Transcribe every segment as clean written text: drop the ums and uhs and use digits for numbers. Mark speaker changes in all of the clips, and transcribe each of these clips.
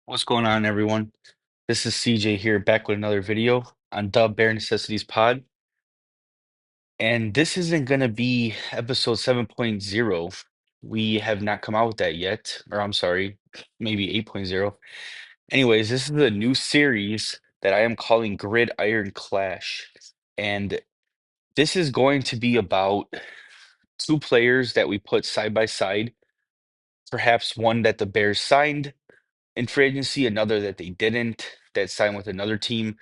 Speaker 1: What's going on, everyone? This is CJ here, back with another video on DaBearNecessitiesPod. And this isn't going to be episode 7.0. We have not come out with that yet, or I'm sorry, maybe 8.0. Anyways, this is a new series that I am calling Gridiron Clash. And this is going to be about two players that we put side by side, perhaps one that the Bears signed in free agency, another that they didn't, that signed with another team,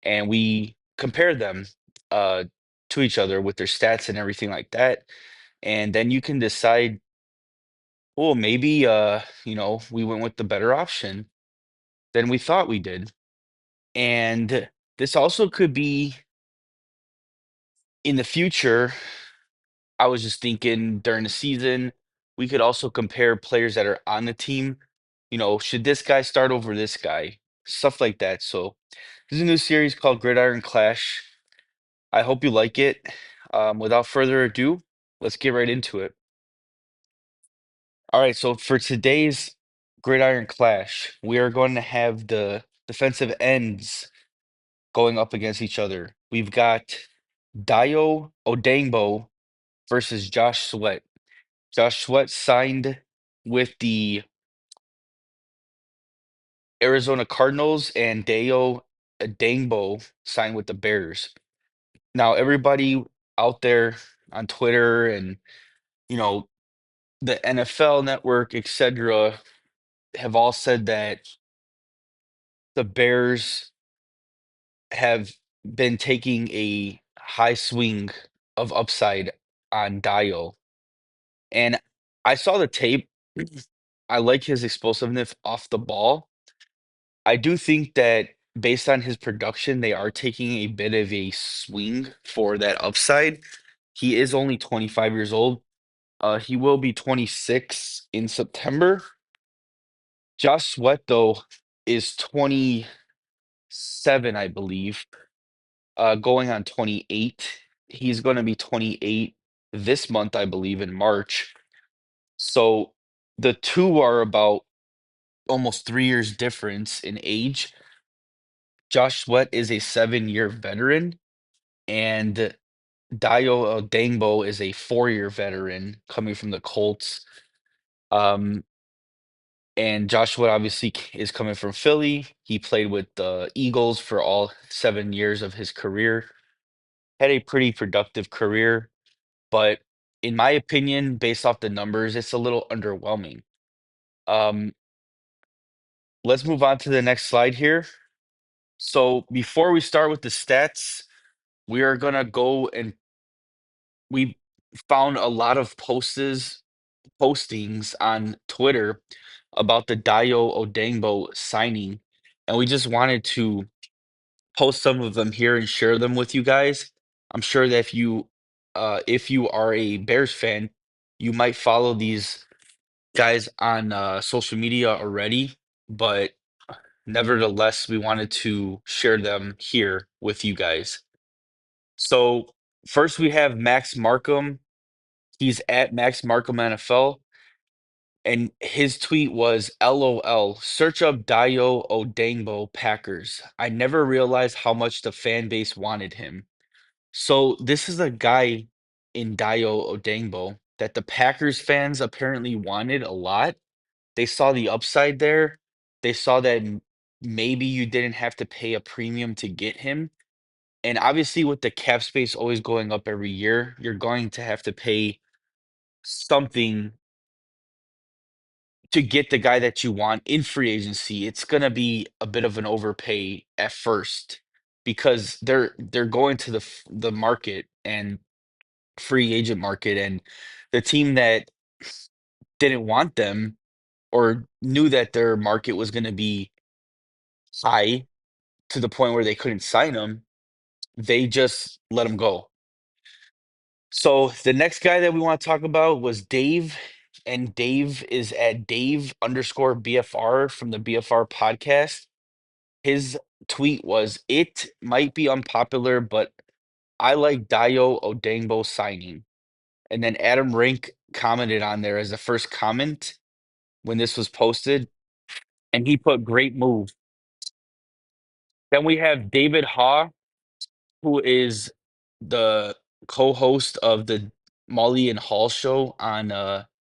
Speaker 1: and we compare them uh, to each other with their stats and everything like that. And then you can decide, well, maybe we went with the better option than we thought we did. And this also could be in the future. I was just thinking during the season, we could also compare players that are on the team. Should this guy start over this guy? Stuff like that. So this is a new series called Gridiron Clash. I hope you like it. Without further ado, let's get right into it. All right, so for today's Gridiron Clash, we are going to have the defensive ends going up against each other. We've got Dayo Odeyingbo versus Josh Sweat. Josh Sweat signed with the Arizona Cardinals, and Dayo Odeyingbo signed with the Bears. Now, everybody out there on Twitter and you know the NFL Network, etc., have all said that the Bears have been taking a high swing of upside on Dio. And I saw the tape. I like his explosiveness off the ball. I do think that based on his production, they are taking a bit of a swing for that upside. He is only 25 years old. He will be 26 in September. Josh Sweat, though, is 27, I believe, going on 28. He's going to be 28 this month, I believe, in March. So the two are about almost 3 years difference in age. Josh Sweat is a 7-year veteran, and Dayo Odeyingbo is a 4-year veteran coming from the Colts. Um, And Joshua obviously is coming from Philly. He played with the Eagles for all 7 years of his career. Had a pretty productive career, but in my opinion, based off the numbers, it's a little underwhelming. Um, let's move on to the next slide here. So before we start with the stats, we are gonna go and we found a lot of postings on Twitter about the Dayo Odeyingbo signing, and we just wanted to post some of them here and share them with you guys. I'm sure that if you are a Bears fan, you might follow these guys on social media already, but nevertheless, we wanted to share them here with you guys. So first we have Max Markham. He's at Max Markham NFL. And his tweet was, LOL, search up Dayo Odeyingbo Packers. I never realized how much the fan base wanted him. So this is a guy in Dayo Odeyingbo that the Packers fans apparently wanted a lot. They saw the upside there. They saw that maybe you didn't have to pay a premium to get him. And obviously, with the cap space always going up every year, you're going to have to pay something to get the guy that you want in free agency. It's gonna be a bit of an overpay at first because they're going to the market and free agent market, and the team that didn't want them or knew that their market was gonna be high to the point where they couldn't sign them, they just let them go. So the next guy that we want to talk about was Dave, and Dave is at Dave underscore BFR from the BFR podcast. His tweet was, "It might be unpopular, but I like Dayo Odeyingbo signing." And then Adam Rink commented on there as the first comment when this was posted. and he put great move. Then we have David Haw, who is the co-host of the Molly and Hall show on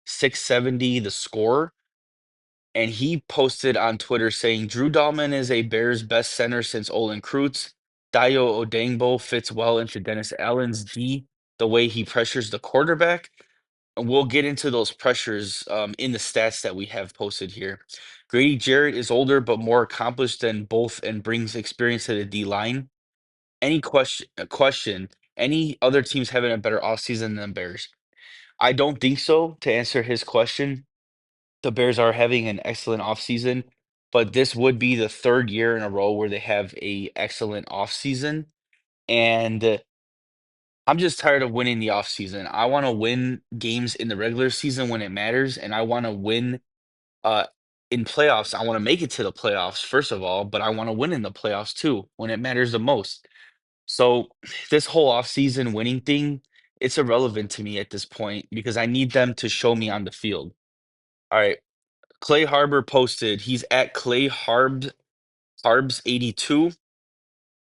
Speaker 1: 670 The Score. And he posted on Twitter saying Drew Dahlman is a Bears best center since Olin Kreutz. Dayo Odeyingbo fits well into Dennis Allen's D the way he pressures the quarterback. And we'll get into those pressures in the stats that we have posted here. Grady Jarrett is older but more accomplished than both and brings experience to the D line. Any question, any other teams having a better offseason than Bears? I don't think so, to answer his question. The Bears are having an excellent offseason, but this would be the third year in a row where they have a excellent offseason. And I'm just tired of winning the offseason. I want to win games in the regular season when it matters, and I want to win uh in playoffs. I want to make it to the playoffs, first of all, but I want to win in the playoffs too when it matters the most. So this whole offseason winning thing, it's irrelevant to me at this point because I need them to show me on the field. All right. Clay Harbor posted, he's at Clay Harbs 82.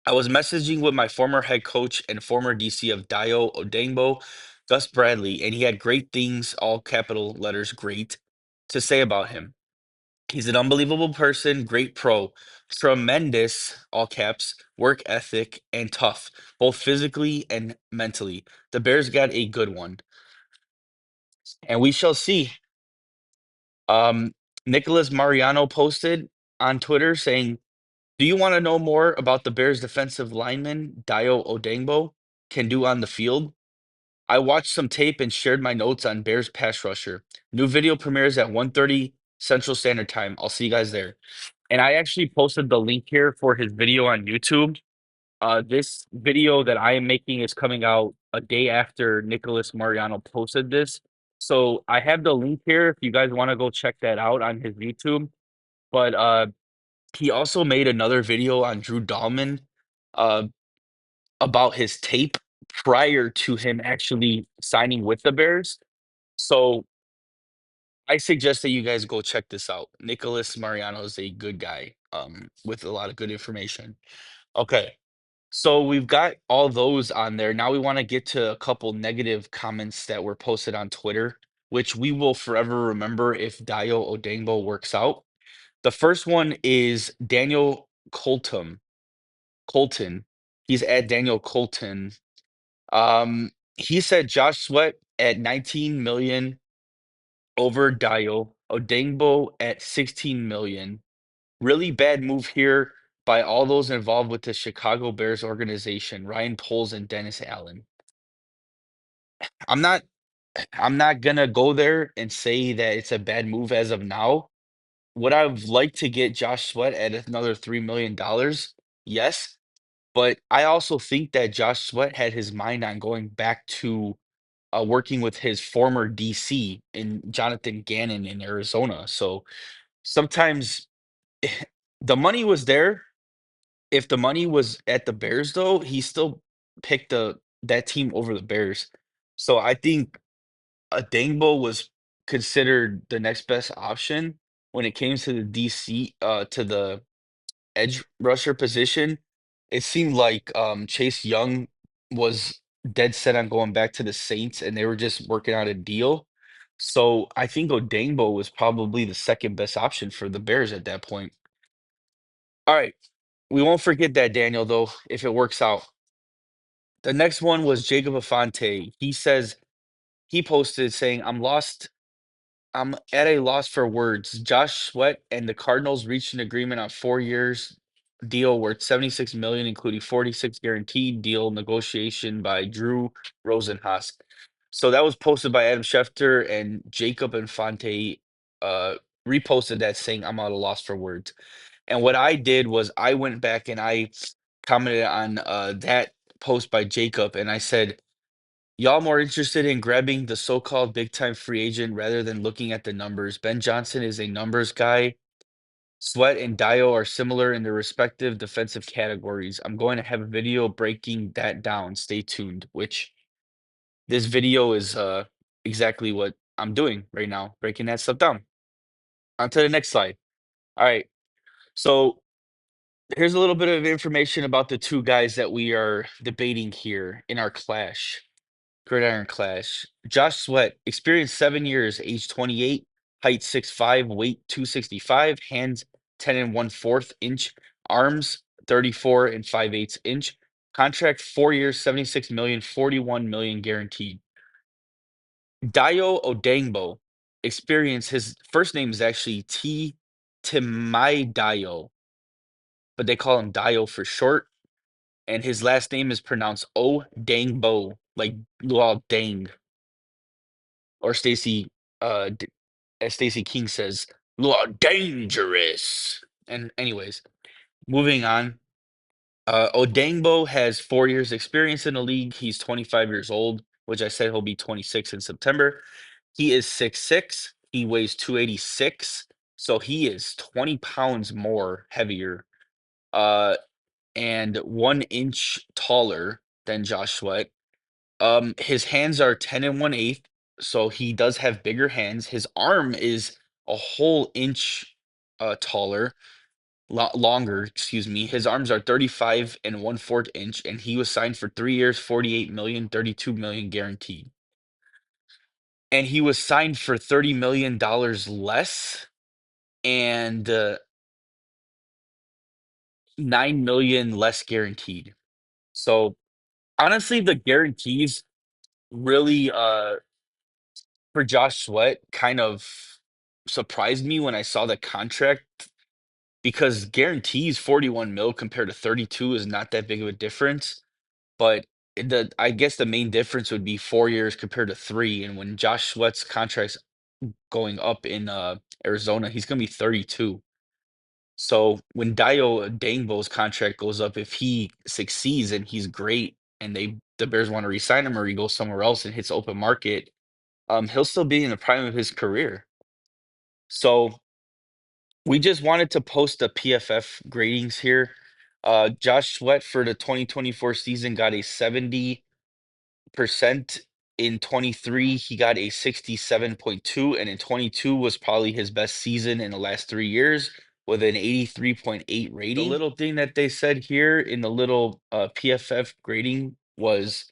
Speaker 1: I was messaging with my former head coach and former DC of Dayo Odeyingbo, Gus Bradley, and he had great things, all capital letters, great, to say about him. He's an unbelievable person, great pro, tremendous, all caps, work ethic, and tough, both physically and mentally. The Bears got a good one, and we shall see. Um, Nicholas Mariano posted on Twitter saying, do you want to know more about the Bears defensive lineman Dayo Odeyingbo can do on the field? I watched some tape and shared my notes on Bears pass rusher. New video premieres at 1:30 Central Standard Time. I'll see you guys there. And I actually posted the link here for his video on YouTube. This video that I am making is coming out a day after Nicholas Mariano posted this. So I have the link here if you guys want to go check that out on his YouTube. But he also made another video on Drew Dahlman uh, about his tape prior to him actually signing with the Bears. So I suggest that you guys go check this out. Nicholas Mariano is a good guy with a lot of good information. Okay. So we've got all those on there. Now we want to get to a couple negative comments that were posted on Twitter, which we will forever remember if Dayo Odeyingbo works out. The first one is Daniel Colton. He's at Daniel Colton. He said Josh Sweat at 19 million over Dio, Odengbo at 16 million. Really bad move here by all those involved with the Chicago Bears organization, Ryan Poles and Dennis Allen. I'm not I'm not gonna go there and say that it's a bad move as of now. Would I've liked to get Josh Sweat at another $3 million? Yes. But I also think that Josh Sweat had his mind on going back to working with his former DC in Jonathan Gannon in Arizona. So sometimes the money was there. If the money was at the Bears, though, he still picked that team over the Bears. So I think a Dangbo was considered the next best option when it came to the DC to the edge rusher position. It seemed like Chase Young was dead set on going back to the Saints, and they were just working out a deal. So I think Odangbo was probably the second best option for the Bears at that point. All right, we won't forget that, Daniel, though, if it works out. The next one was Jacob Afante. He says he posted saying, I'm at a loss for words. Josh Sweat and the Cardinals reached an agreement on 4 years deal worth 76 million, including 46 guaranteed deal negotiation by Drew Rosenhaus. So that was posted by Adam Schefter and Jacob Infante reposted that saying I'm at a loss for words. And what I did was I went back and I commented on that post by Jacob and I said y'all more interested in grabbing the so-called big-time free agent rather than looking at the numbers. Ben Johnson is a numbers guy. Sweat and Dio are similar in their respective defensive categories. I'm going to have a video breaking that down. Stay tuned, which this video is exactly what I'm doing right now, breaking that stuff down. On to the next slide. All right. So here's a little bit of information about the two guys that we are debating here in our clash, Gridiron clash. Josh Sweat, experienced 7 years, age 28, height 6'5", weight 265, hands 10 and 1/4 inch, arms 34 and 5/8 inch. Contract 4 years, 76 million, 41 million guaranteed. Dayo Odeyingbo, experience. His first name is actually Timai Dayo, but they call him Dayo for short. And his last name is pronounced Odeyingbo, like Luau Dang, or as Stacey King says, Luau Dangerous. And anyways, moving on. Odengbo has 4 years experience in the league. He's 25 years old, which I said he'll be 26 in September. He is 6'6". He weighs 286. So he is 20 pounds more heavier, and 1 inch taller than Josh Sweat. His hands are 10 and 1/8, so he does have bigger hands. His arm is a whole inch taller, longer, excuse me. His arms are 35 and 1/4 inch, and he was signed for 3 years, 48 million, 32 million guaranteed. And he was signed for $30 million less and 9 million less guaranteed. So honestly, the guarantees really for Josh Sweat kind of surprised me when I saw the contract, because guarantees 41 mil compared to 32 is not that big of a difference. But I guess the main difference would be 4 years compared to three. And when Josh Sweat's contract's going up in Arizona, he's gonna be 32. So when Dayo Dangbo's contract goes up, if he succeeds and he's great, and the Bears want to re-sign him or he goes somewhere else and hits open market, he'll still be in the prime of his career. So we just wanted to post the PFF gradings here. Josh Sweat for the 2024 season got a 70%. In 23, he got a 67.2, and in 22 was probably his best season in the last 3 years with an 83.8 rating. The little thing that they said here in the little PFF grading was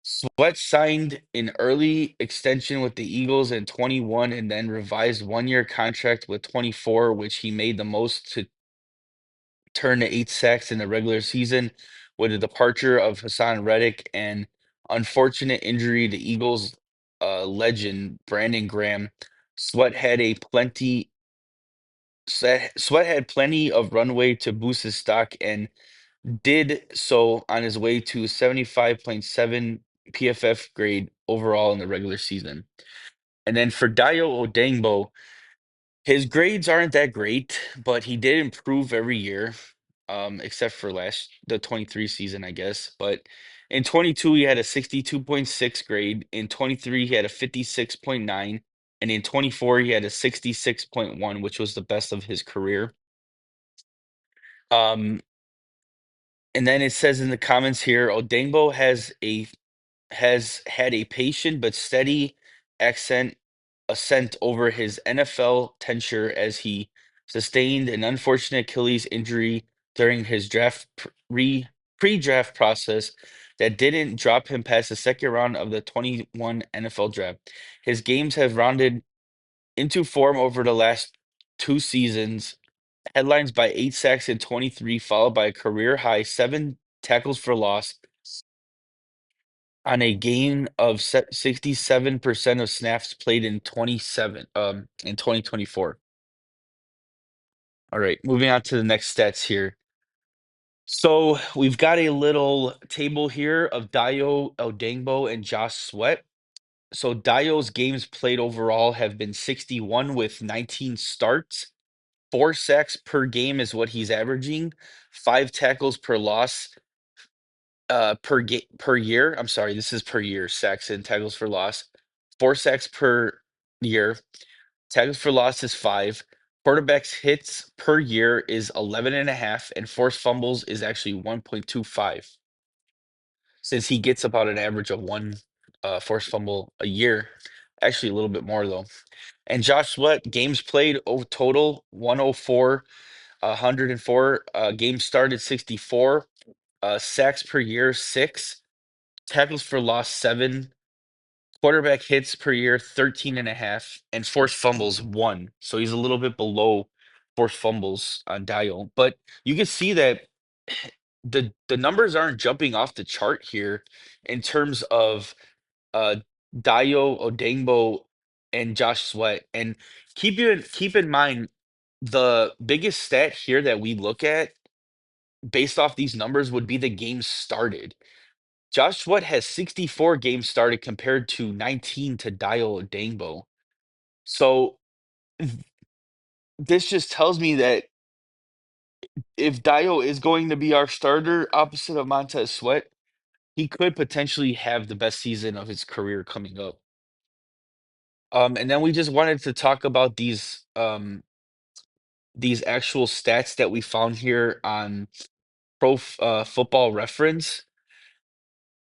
Speaker 1: Sweat signed an early extension with the Eagles in 21 and then revised 1 year contract with 24, which he made the most to turn to 8 sacks in the regular season. With the departure of Hassan Reddick and unfortunate injury to Eagles legend Brandon Graham, Sweat had a plenty Sweat had plenty of runway to boost his stock and did so on his way to 75.7 PFF grade overall in the regular season. And then for Dayo Odengbo, his grades aren't that great, but he did improve every year, except for the 23 season, I guess. But in 22, he had a 62.6 grade. In 23, he had a 56.9. And in 24, he had a 66.1, which was the best of his career. Um, and then it says in the comments here, Odengbo has had a patient but steady accent ascent over his NFL tenure as he sustained an unfortunate Achilles injury during his pre-draft process that didn't drop him past the second round of the 21 NFL draft. His games have rounded into form over the last 2 seasons, headlines by 8 sacks in 23, followed by a career high 7 tackles for loss on a gain of 67% of snaps played in 2024. All right, moving on to the next stats here. So we've got a little table here of Dayo Odengbo and Josh Sweat. So Dayo's games played overall have been 61 with 19 starts. 4 sacks per game is what he's averaging. 5 tackles per loss per year. I'm sorry, this is per year, sacks and tackles for loss. 4 sacks per year. Tackles for loss is 5. Quarterbacks hits per year is 11 and a half, and forced fumbles is actually 1.25. Since he gets about an average of one forced fumble a year, actually a little bit more though. And Josh Sweat games played total 104. 104, games started 64, sacks per year 6, tackles for loss 7, quarterback hits per year 13 and a half, and forced fumbles 1. So he's a little bit below forced fumbles on Dial, but you can see that the numbers aren't jumping off the chart here in terms of uh Dayo Odeyingbo and Josh Sweat. And keep in mind the biggest stat here that we look at based off these numbers would be the games started. Josh Sweat has 64 games started compared to 19 to Dayo Odeyingbo. So this just tells me that if Dayo is going to be our starter opposite of Montez Sweat, he could potentially have the best season of his career coming up. And then we just wanted to talk about these actual stats that we found here on Football Reference.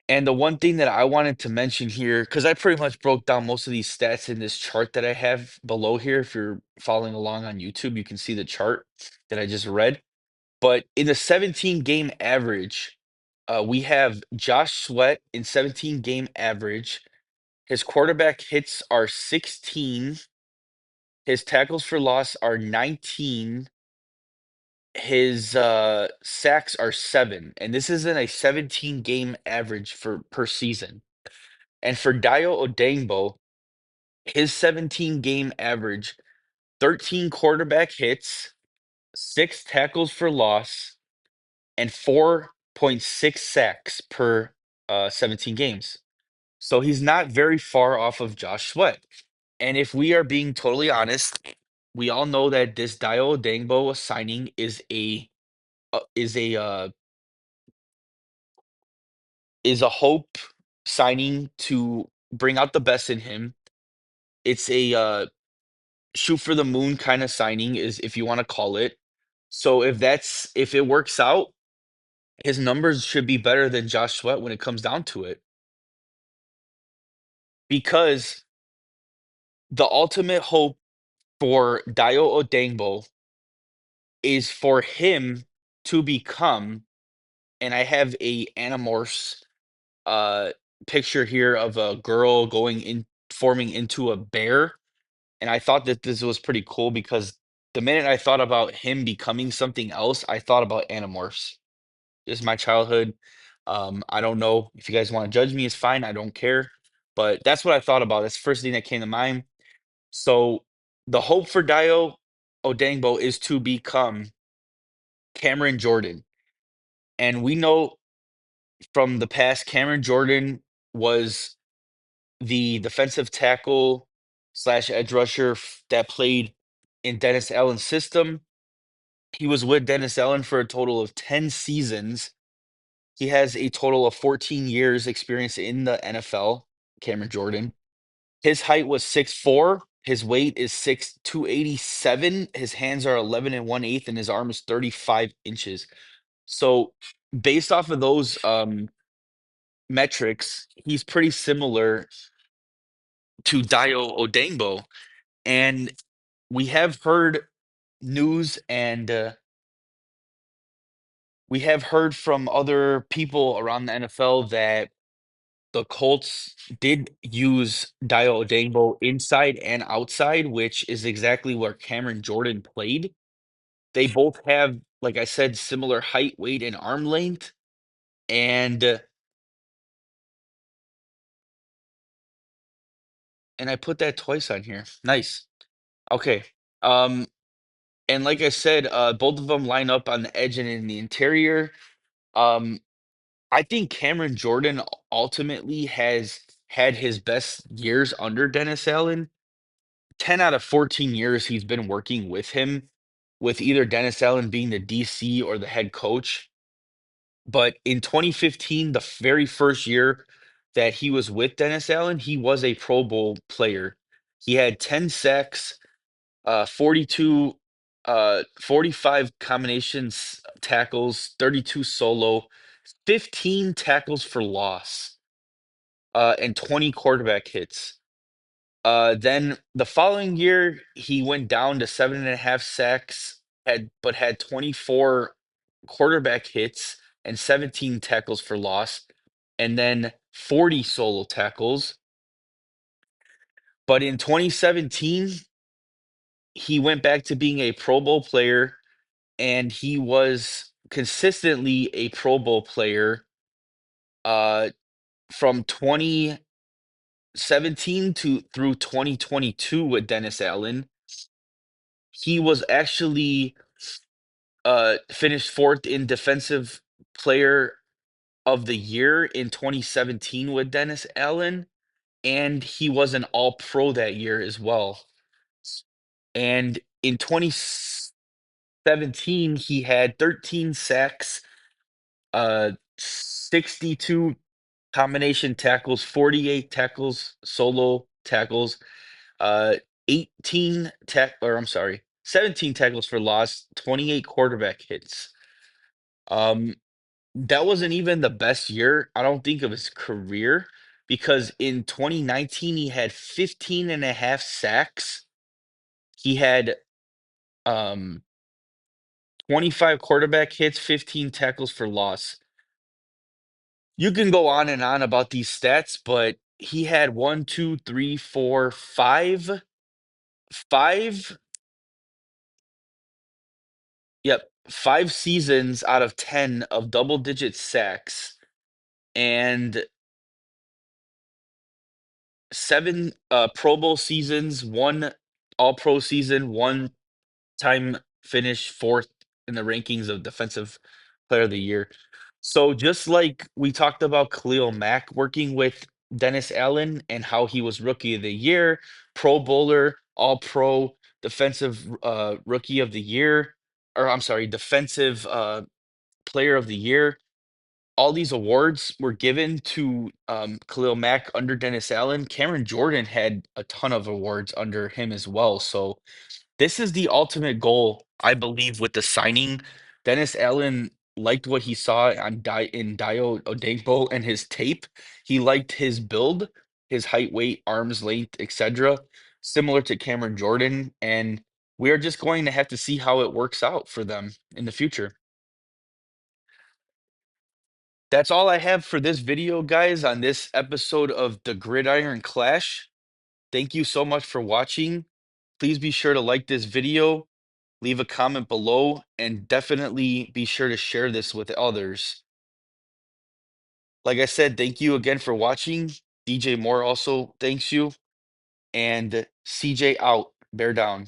Speaker 1: And the one thing that I wanted to mention here, because I pretty much broke down most of these stats in this chart that I have below here. If you're following along on YouTube, you can see the chart that I just read. But in the 17 game average, we have Josh Sweat in 17 game average. His quarterback hits are 16. His tackles for loss are 19. His sacks are 7. And this is in a 17 game average for per season. And for Dayo Odeyingbo, his 17 game average, 13 quarterback hits, 6 tackles for loss, and 4.6 sacks per 17 games. So he's not very far off of Josh Sweat. And if we are being totally honest, we all know that this Dayo Odeyingbo signing is a is a hope signing to bring out the best in him. It's a shoot for the moon kind of signing, is if you want to call it. So if it works out, his numbers should be better than Josh Sweat when it comes down to it. Because the ultimate hope for Dayo Odeyingbo is for him to become, and I have a Animorphs uh picture here of a girl going in forming into a bear. And I thought that this was pretty cool because the minute I thought about him becoming something else, I thought about Animorphs. This is my childhood. I don't know if you guys want to judge me, it's fine. I don't care. But that's what I thought about. That's the first thing that came to mind. So the hope for Dio Odengbo is to become Cameron Jordan. And we know from the past, Cameron Jordan was the defensive tackle slash edge rusher that played in Dennis Allen's system. He was with Dennis Allen for a total of 10 seasons. He has a total of 14 years experience in the NFL, Cameron Jordan. His height was 6'4". His weight is 287. His hands are 11 and 1/8, and his arm is 35 inches. So based off of those metrics, he's pretty similar to Dio Odengbo. And we have heard news and we have heard from other people around the NFL that the Colts did use Dayo Odeyingbo inside and outside, which is exactly where Cameron Jordan played. They both have, like I said, similar height, weight, and arm length. And I put that twice on here. Nice. Okay. Um, and like I said, both of them line up on the edge and in the interior. Um, I think Cameron Jordan ultimately has had his best years under Dennis Allen. 10 out of 14 years he's been working with him, with either Dennis Allen being the DC or the head coach. But in 2015, the very first year that he was with Dennis Allen, he was a Pro Bowl player. He had 10 sacks, 42, 45 combinations tackles, 32 solo, 15 tackles for loss, and 20 quarterback hits. Then the following year, he went down to 7.5 sacks, had 24 quarterback hits and 17 tackles for loss, and then 40 solo tackles. But in 2017, he went back to being a Pro Bowl player, and he was consistently a Pro Bowl player uh, from 2017 to through 2022 with Dennis Allen. He was actually finished fourth in Defensive Player of the Year in 2017 with Dennis Allen, and he was an All-Pro that year as well. And in 2017, he had 13 sacks, 62 combination tackles, 48 tackles, solo tackles, uh, 17 tackles for loss, 28 quarterback hits. Um, that wasn't even the best year, I don't think, of his career, because in 2019 he had 15 and a half sacks. He had um 25 quarterback hits, 15 tackles for loss. You can go on and on about these stats, but he had one, two, three, four, five, yep, 5 seasons out of 10 of double-digit sacks, and 7 Pro Bowl seasons, 1 All-Pro season, 1 time finish 4th in the rankings of Defensive Player of the Year. So just like we talked about Khalil Mack working with Dennis Allen and how he was Rookie of the Year, Pro Bowler, All-Pro, Defensive Rookie of the Year, or I'm sorry, Defensive Player of the Year. All these awards were given to Khalil Mack under Dennis Allen. Cameron Jordan had a ton of awards under him as well. So this is the ultimate goal, I believe, with the signing. Dennis Allen liked what he saw in Dayo Odeyingbo and his tape. He liked his build, his height, weight, arms length, etc., similar to Cameron Jordan. And we are just going to have to see how it works out for them in the future. That's all I have for this video, guys, on this episode of the Gridiron Clash. Thank you so much for watching. Please be sure to like this video, leave a comment below, and definitely be sure to share this with others. Like I said, thank you again for watching. DJ Moore also thanks you. And CJ out. Bear down.